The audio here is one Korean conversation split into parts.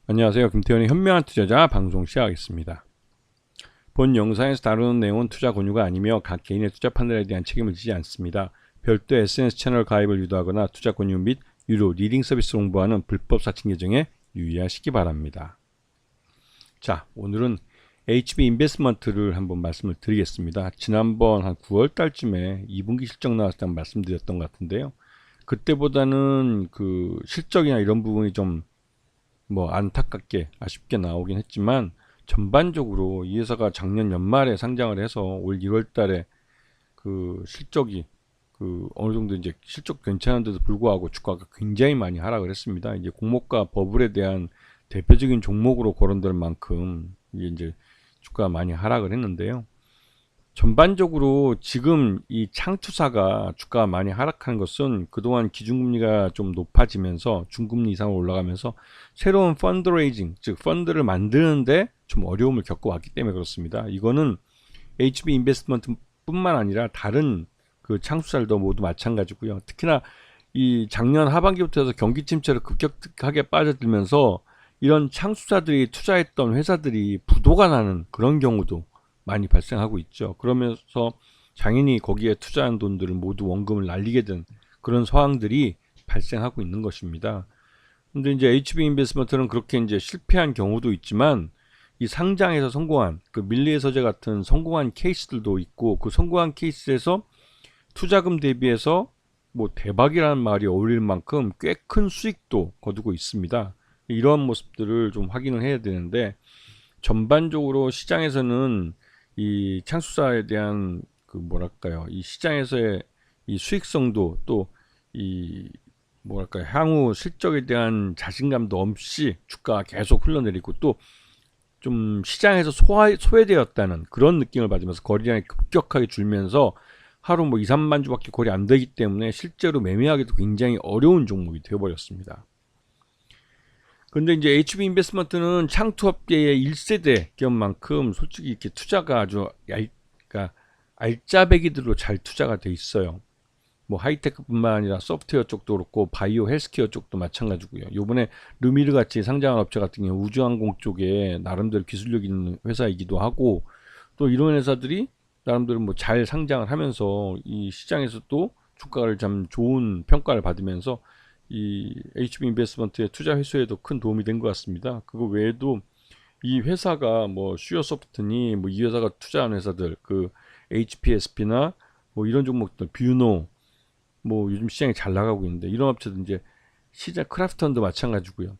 안녕하세요. 김태현의 현명한 투자자 방송 시작하겠습니다. 본 영상에서 다루는 내용은 투자 권유가 아니며 각 개인의 투자 판단에 대한 책임을 지지 않습니다. 별도 SNS 채널 가입을 유도하거나 투자 권유 및 유료 리딩 서비스 홍보하는 불법 사칭 계정에 유의하시기 바랍니다. 자, 오늘은 HB 인베스트먼트를 한번 말씀을 드리겠습니다. 지난번 한 9월 달쯤에 2분기 실적 나왔을 때 말씀드렸던 것 같은데요. 그때보다는 그 실적이나 이런 부분이 좀 안타깝게 아쉽게 나오긴 했지만, 전반적으로 이 회사가 작년 연말에 상장을 해서 올 1월 달에 그 실적이 어느 정도 이제 실적 괜찮은데도 불구하고 주가가 굉장히 많이 하락을 했습니다. 이제 공모가 버블에 대한 대표적인 종목으로 거론될 만큼 이게 이제 주가가 많이 하락을 했는데요. 전반적으로 지금 이 창투사가 주가가 많이 하락한 것은 그동안 기준금리가 좀 높아지면서 중금리 이상으로 올라가면서 새로운 펀드레이징, 즉 펀드를 만드는데 좀 어려움을 겪어왔기 때문에 그렇습니다. 이거는 HB 인베스트먼트 뿐만 아니라 다른 그 창투사들도 모두 마찬가지고요. 특히나 이 작년 하반기부터 해서 경기 침체로 급격하게 빠져들면서 이런 창투사들이 투자했던 회사들이 부도가 나는 그런 경우도 많이 발생하고 있죠. 그러면서 당연히 거기에 투자한 돈들을 모두 원금을 날리게 된 그런 상황들이 발생하고 있는 것입니다. 근데 이제 HB 인베스트먼트는 그렇게 이제 실패한 경우도 있지만, 이 상장에서 성공한 그 밀리의 서재 같은 성공한 케이스들도 있고, 그 성공한 케이스에서 투자금 대비해서 대박이라는 말이 어울릴 만큼 꽤 큰 수익도 거두고 있습니다. 이러한 모습들을 좀 확인을 해야 되는데, 전반적으로 시장에서는 이 창수사에 대한 이 시장에서의 이 수익성도, 또 이 향후 실적에 대한 자신감도 없이 주가가 계속 흘러내리고, 또 좀 시장에서 소외되었다는 그런 느낌을 받으면서 거래량이 급격하게 줄면서 하루 2, 3만 주밖에 거래 안 되기 때문에 실제로 매매하기도 굉장히 어려운 종목이 되어버렸습니다. 근데 이제 HB 인베스트먼트는 창투업계의 1세대 기업만큼 솔직히 이렇게 투자가 아주 그러니까 알짜배기들로 잘 투자가 돼 있어요. 하이테크뿐만 아니라 소프트웨어 쪽도 그렇고 바이오 헬스케어 쪽도 마찬가지고요. 요번에 루미르 같이 상장한 업체 같은 경우 우주항공 쪽에 나름대로 기술력 있는 회사이기도 하고, 또 이런 회사들이 나름대로 잘 상장을 하면서 이 시장에서 또 주가를 참 좋은 평가를 받으면서 이 HB 인베스트먼트의 투자 회수에도 큰 도움이 된 것 같습니다. 그거 외에도 이 회사가 슈어소프트니 이 회사가 투자한 회사들 그 HPSP나 이런 종목들 뷰노 요즘 시장이 잘 나가고 있는데, 이런 업체들 이제 시장 크라프톤도 마찬가지고요.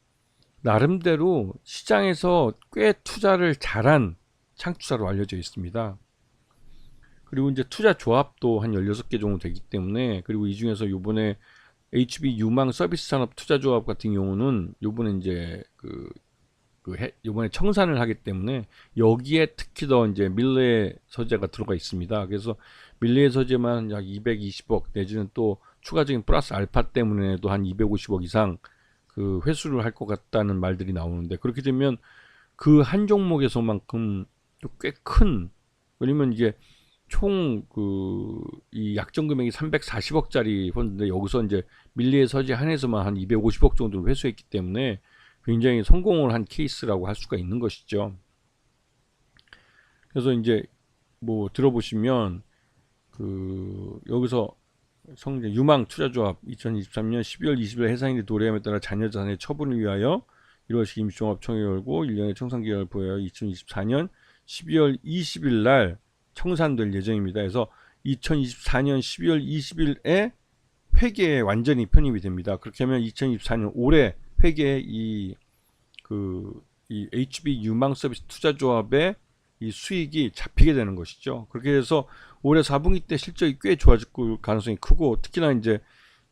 나름대로 시장에서 꽤 투자를 잘한 창투사로 알려져 있습니다. 그리고 이제 투자 조합도 한 16개 정도 되기 때문에, 그리고 이 중에서 요번에 HB 유망 서비스 산업 투자 조합 같은 경우는 요번에 이제 요번에 청산을 하기 때문에 여기에 특히 더 이제 밀레 서재가 들어가 있습니다. 그래서 밀레 서재만 약 220억 내지는 또 추가적인 플러스 알파 때문에도 한 250억 이상 그 회수를 할 것 같다는 말들이 나오는데, 그렇게 되면 그 한 종목에서만큼 꽤 큰, 왜냐면 이게 총 이 약정 금액이 340억짜리 펀드인데, 여기서 이제 밀리의 서재 한해서만 한 250억 정도를 회수했기 때문에 굉장히 성공을 한 케이스라고 할 수가 있는 것이죠. 그래서 이제 들어보시면 여기서 유망 투자조합 2023년 12월 20일 해상인의 도래함에 따라 자녀 자산의 처분을 위하여 1월씩 임시종합총회 열고 1년의 청산기간을 보여 2024년 12월 20일 날 청산될 예정입니다. 그래서 2024년 12월 20일에 회계에 완전히 편입이 됩니다. 그렇게 하면 2024년 올해 회계에 이 HB 유망 서비스 투자조합의 이 수익이 잡히게 되는 것이죠. 그렇게 해서 올해 4분기 때 실적이 꽤 좋아질 가능성이 크고, 특히나 이제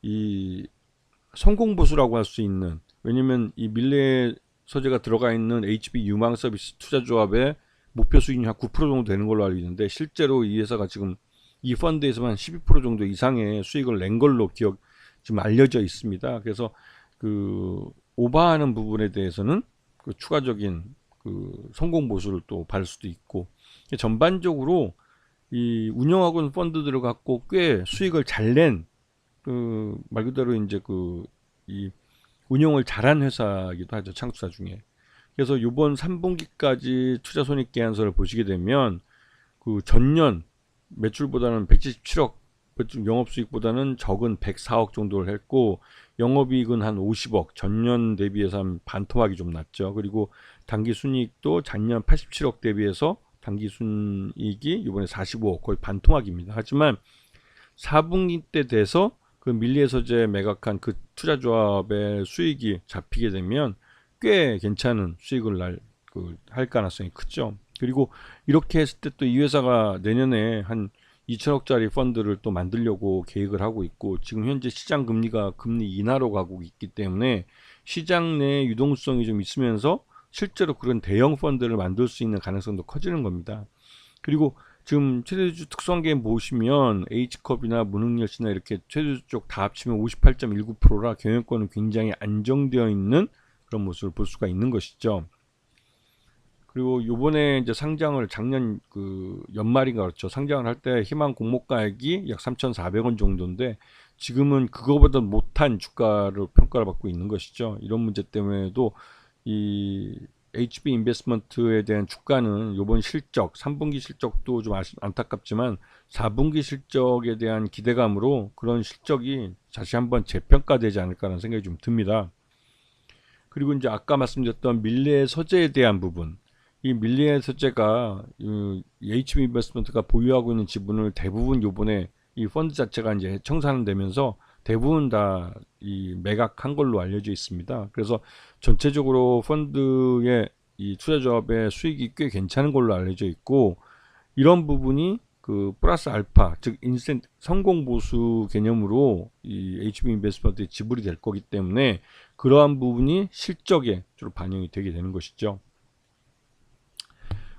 이 성공 보수라고 할 수 있는, 왜냐면 이 밀레 서재가 들어가 있는 HB 유망 서비스 투자조합의 목표 수익률이 한 9% 정도 되는 걸로 알고 있는데, 실제로 이 회사가 지금 이 펀드에서만 12% 정도 이상의 수익을 낸 걸로 지금 알려져 있습니다. 그래서 오버하는 부분에 대해서는 추가적인 성공 보수를 또 받을 수도 있고, 전반적으로 이 운영하고 있는 펀드들을 갖고 꽤 수익을 잘 낸 말 그대로 이제 이 운영을 잘한 회사이기도 하죠, 창투사 중에. 그래서 이번 3분기까지 투자손익계산서를 보시게 되면 그 전년 매출보다는 177억, 영업수익보다는 적은 104억 정도를 했고, 영업이익은 한 50억, 전년 대비해서 한 반토막이 좀 났죠. 그리고 당기순이익도 작년 87억 대비해서 당기순이익이 이번에 45억, 거의 반토막입니다. 하지만 4분기 때 돼서 그 밀리해서제 매각한 그 투자조합의 수익이 잡히게 되면 꽤 괜찮은 수익을 할 가능성이 크죠. 그리고 이렇게 했을 때 또 이 회사가 내년에 한 2천억짜리 펀드를 또 만들려고 계획을 하고 있고, 지금 현재 시장 금리가 금리 인하로 가고 있기 때문에 시장 내 유동성이 좀 있으면서 실제로 그런 대형 펀드를 만들 수 있는 가능성도 커지는 겁니다. 그리고 지금 최대주 특수한계 보시면 H컵이나 문흥열시나 이렇게 최대주 쪽 다 합치면 58.19%라 경영권은 굉장히 안정되어 있는 그런 모습을 볼 수가 있는 것이죠. 그리고 요번에 이제 상장을 작년 그 연말인가 그렇죠. 상장을 할 때 희망 공모가액이 약 3,400원 정도인데 지금은 그거보다 못한 주가를 평가를 받고 있는 것이죠. 이런 문제 때문에도 이 HB 인베스트먼트에 대한 주가는 요번 실적, 3분기 실적도 좀 안타깝지만 4분기 실적에 대한 기대감으로 그런 실적이 다시 한번 재평가되지 않을까라는 생각이 좀 듭니다. 그리고 이제 아까 말씀드렸던 밀리의 서재에 대한 부분, 이 밀리의 서재가 이 HB 인베스트먼트가 보유하고 있는 지분을 대부분 요번에 이 펀드 자체가 이제 청산되면서 대부분 다 이 매각한 걸로 알려져 있습니다. 그래서 전체적으로 펀드의 이 투자조합의 수익이 꽤 괜찮은 걸로 알려져 있고, 이런 부분이 그 플러스 알파, 즉 인센 성공 보수 개념으로 이 HB 인베스트먼트에 지불이 될 거기 때문에 그러한 부분이 실적에 주로 반영이 되게 되는 것이죠.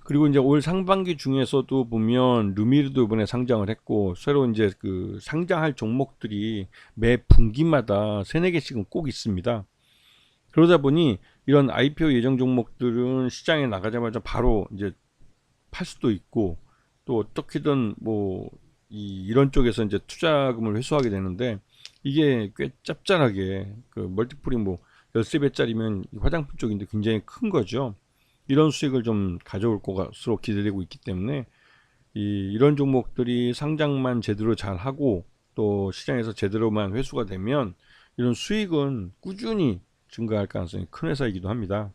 그리고 이제 올 상반기 중에서도 보면 루미르도 이번에 상장을 했고, 새로 이제 그 상장할 종목들이 매 분기마다 3-4개씩은 꼭 있습니다. 그러다 보니 이런 IPO 예정 종목들은 시장에 나가자마자 바로 이제 팔 수도 있고, 또 어떻게든 뭐 이런 쪽에서 이제 투자금을 회수하게 되는데, 이게 꽤 짭짤하게 그 멀티플이 뭐 13배짜리면 화장품 쪽인데 굉장히 큰 거죠. 이런 수익을 좀 가져올 것으로 기대되고 있기 때문에 이런 종목들이 상장만 제대로 잘 하고 또 시장에서 제대로만 회수가 되면 이런 수익은 꾸준히 증가할 가능성이 큰 회사이기도 합니다.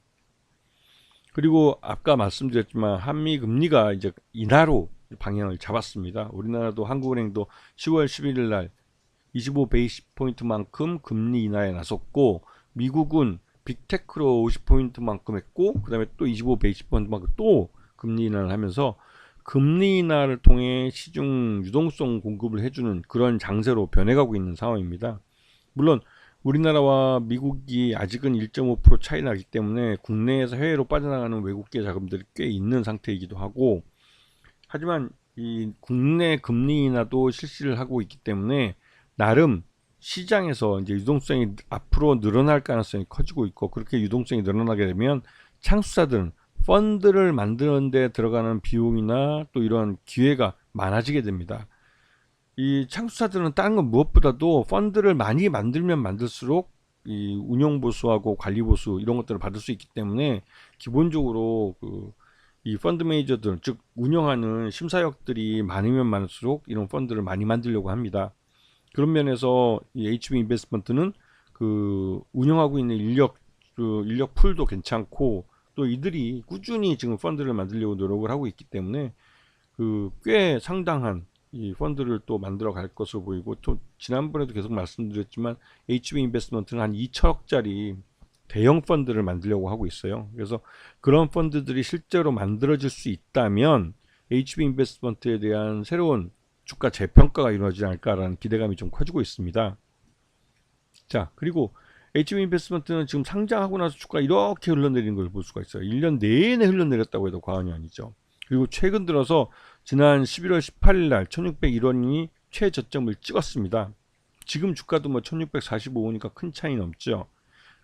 그리고 아까 말씀드렸지만 한미 금리가 이제 인하로 방향을 잡았습니다. 우리나라도 한국은행도 10월 11일 날 25베이스 포인트만큼 금리 인하에 나섰고, 미국은 빅테크로 50포인트만큼 했고, 그 다음에 또 25베이스 포인트만큼 또 금리 인하를 하면서 금리 인하를 통해 시중 유동성 공급을 해주는 그런 장세로 변해가고 있는 상황입니다. 물론 우리나라와 미국이 아직은 1.5% 차이 나기 때문에 국내에서 해외로 빠져나가는 외국계 자금들이 꽤 있는 상태이기도 하고, 하지만 이 국내 금리 인하도 실시를 하고 있기 때문에 나름 시장에서 이제 유동성이 앞으로 늘어날 가능성이 커지고 있고, 그렇게 유동성이 늘어나게 되면 창수사들은 펀드를 만드는 데 들어가는 비용이나 또 이런 기회가 많아지게 됩니다. 이 창수사들은 다른 건 무엇보다도 펀드를 많이 만들면 만들수록 이 운영 보수하고 관리 보수 이런 것들을 받을 수 있기 때문에 기본적으로 이 펀드 매니저들, 즉 운영하는 심사역들이 많으면 많을수록 이런 펀드를 많이 만들려고 합니다. 그런 면에서 이 HB 인베스트먼트는 그 운영하고 있는 인력 풀도 괜찮고, 또 이들이 꾸준히 지금 펀드를 만들려고 노력을 하고 있기 때문에 그 꽤 상당한 이 펀드를 또 만들어 갈 것으로 보이고, 또 지난번에도 계속 말씀드렸지만 HB 인베스트먼트는 한 2천억짜리 대형 펀드를 만들려고 하고 있어요. 그래서 그런 펀드들이 실제로 만들어질 수 있다면 HB 인베스트먼트에 대한 새로운 주가 재평가가 이루어지지 않을까라는 기대감이 좀 커지고 있습니다. 자, 그리고 HB 인베스트먼트는 지금 상장하고 나서 주가 이렇게 흘러내리는 걸 볼 수가 있어요. 1년 내내 흘러내렸다고 해도 과언이 아니죠. 그리고 최근 들어서 지난 11월 18일 날 1601원이 최저점을 찍었습니다. 지금 주가도 뭐 1645원이니까 큰 차이 넘죠.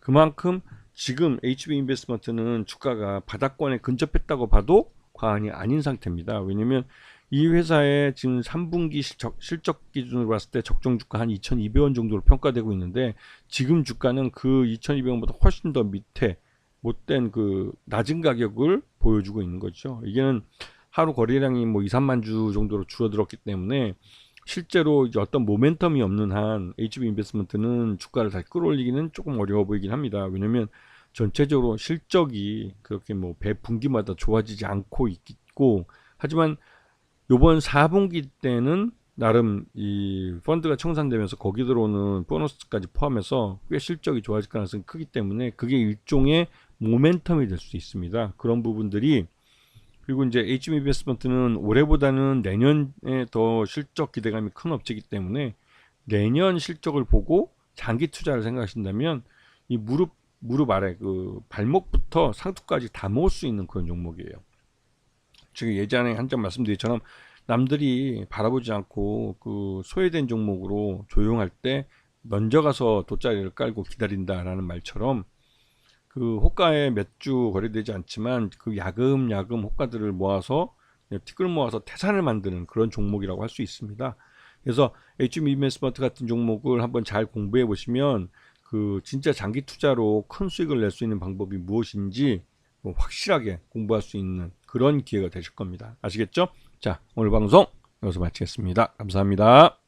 그만큼 지금 HB 인베스트먼트는 주가가 바닥권에 근접했다고 봐도 과언이 아닌 상태입니다. 왜냐면 이 회사의 지금 3분기 실적 기준으로 봤을 때 적정 주가 한 2,200원 정도로 평가되고 있는데, 지금 주가는 그 2,200원보다 훨씬 더 밑에 못된 그 낮은 가격을 보여주고 있는 거죠. 이게는 하루 거래량이 뭐 2, 3만 주 정도로 줄어들었기 때문에 실제로 이제 어떤 모멘텀이 없는 한 HB 인베스트먼트는 주가를 다시 끌어올리기는 조금 어려워 보이긴 합니다. 왜냐면 전체적으로 실적이 그렇게 뭐 배 분기마다 좋아지지 않고 있고, 하지만 요번 4분기 때는 나름 이 펀드가 청산되면서 거기 들어오는 보너스까지 포함해서 꽤 실적이 좋아질 가능성이 크기 때문에 그게 일종의 모멘텀이 될 수 있습니다. 그런 부분들이, 그리고 이제 HB 인베스트먼트는 올해보다는 내년에 더 실적 기대감이 큰 업체이기 때문에 내년 실적을 보고 장기 투자를 생각하신다면 이 무릎 아래 그 발목부터 상투까지 다 모을 수 있는 그런 종목이에요. 지금 예전에 한점 말씀드렸처럼 남들이 바라보지 않고 그 소외된 종목으로 조용할 때 먼저 가서 돗자리를 깔고 기다린다라는 말처럼 그 호가에 몇 주 거래되지 않지만 그 야금야금 호가들을 모아서 티끌 모아서 태산을 만드는 그런 종목이라고 할 수 있습니다. 그래서 HB 인베스트먼트 같은 종목을 한번 잘 공부해 보시면 그 진짜 장기 투자로 큰 수익을 낼 수 있는 방법이 무엇인지 뭐 확실하게 공부할 수 있는 그런 기회가 되실 겁니다. 아시겠죠? 자, 오늘 방송 여기서 마치겠습니다. 감사합니다.